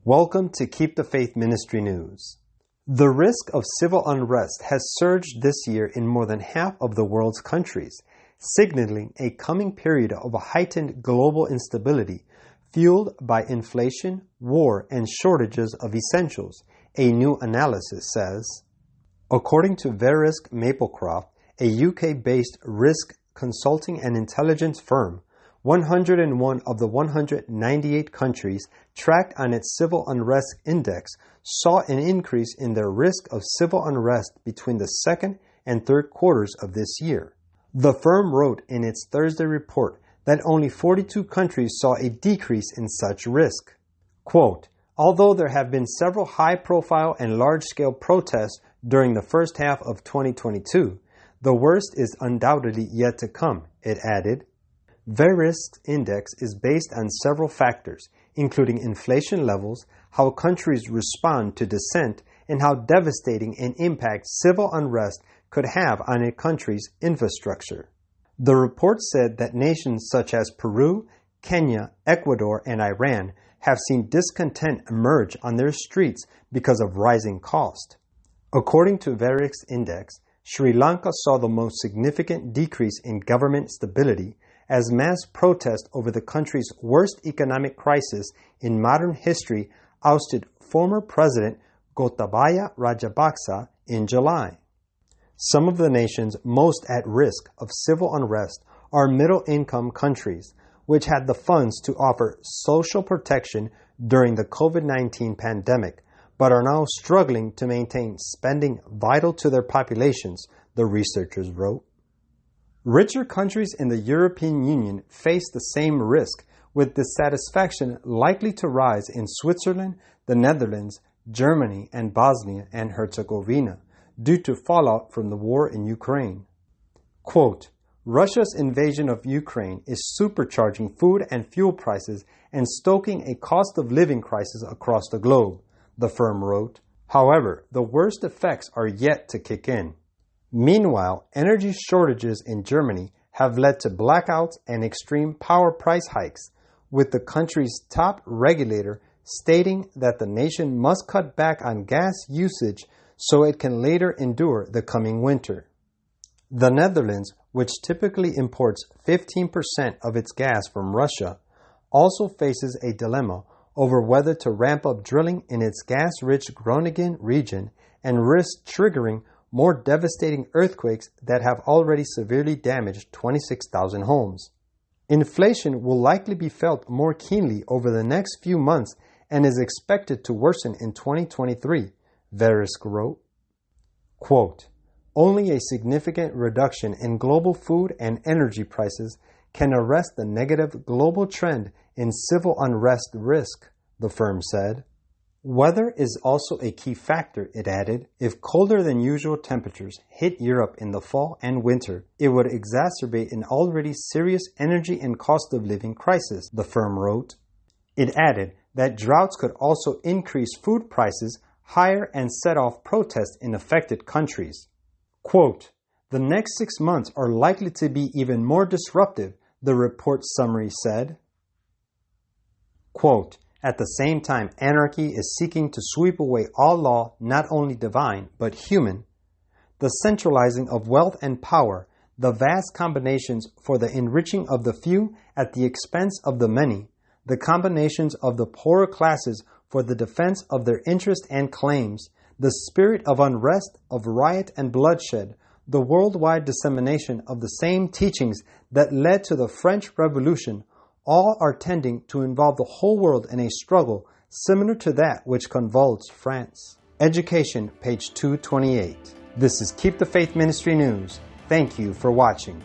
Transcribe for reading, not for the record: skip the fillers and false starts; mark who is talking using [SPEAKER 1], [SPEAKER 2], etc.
[SPEAKER 1] Welcome to Keep the Faith Ministry News. The risk of civil unrest has surged this year in more than half of the world's countries, signaling a coming period of heightened global instability fueled by inflation, war, and shortages of essentials, a new analysis says. According to Verisk Maplecroft, a UK-based risk consulting and intelligence firm, 101 of the 198 countries tracked on its Civil Unrest Index saw an increase in their risk of civil unrest between the second and third quarters of this year. The firm wrote in its Thursday report that only 42 countries saw a decrease in such risk. Quote, although there have been several high-profile and large-scale protests during the first half of 2022, the worst is undoubtedly yet to come, it added. Verisk's index is based on several factors, including inflation levels, how countries respond to dissent, and how devastating an impact civil unrest could have on a country's infrastructure. The report said that nations such as Peru, Kenya, Ecuador, and Iran have seen discontent emerge on their streets because of rising cost. According to Verisk's index, Sri Lanka saw the most significant decrease in government stability as mass protest over the country's worst economic crisis in modern history ousted former President Gotabaya Rajapaksa in July. Some of the nations most at risk of civil unrest are middle-income countries, which had the funds to offer social protection during the COVID-19 pandemic, but are now struggling to maintain spending vital to their populations, the researchers wrote. Richer countries in the European Union face the same risk, with dissatisfaction likely to rise in Switzerland, the Netherlands, Germany, and Bosnia and Herzegovina due to fallout from the war in Ukraine. Quote, Russia's invasion of Ukraine is supercharging food and fuel prices and stoking a cost of living crisis across the globe, the firm wrote. However, the worst effects are yet to kick in. Meanwhile, energy shortages in Germany have led to blackouts and extreme power price hikes, with the country's top regulator stating that the nation must cut back on gas usage so it can later endure the coming winter. The Netherlands, which typically imports 15% of its gas from Russia, also faces a dilemma over whether to ramp up drilling in its gas-rich Groningen region and risk triggering more devastating earthquakes that have already severely damaged 26,000 homes. Inflation will likely be felt more keenly over the next few months and is expected to worsen in 2023, Verisk wrote. Quote, only a significant reduction in global food and energy prices can arrest the negative global trend in civil unrest risk, the firm said. Weather is also a key factor, it added. If colder than usual temperatures hit Europe in the fall and winter, it would exacerbate an already serious energy and cost of living crisis, the firm wrote. It added that droughts could also increase food prices higher and set off protests in affected countries. Quote, the next 6 months are likely to be even more disruptive, the report's summary said. Quote, at the same time, anarchy is seeking to sweep away all law, not only divine, but human. The centralizing of wealth and power, the vast combinations for the enriching of the few at the expense of the many, the combinations of the poorer classes for the defense of their interests and claims, the spirit of unrest, of riot and bloodshed, the worldwide dissemination of the same teachings that led to the French Revolution, all are tending to involve the whole world in a struggle similar to that which convulsed France. Education, page 228. This is Keep the Faith Ministry News. Thank you for watching.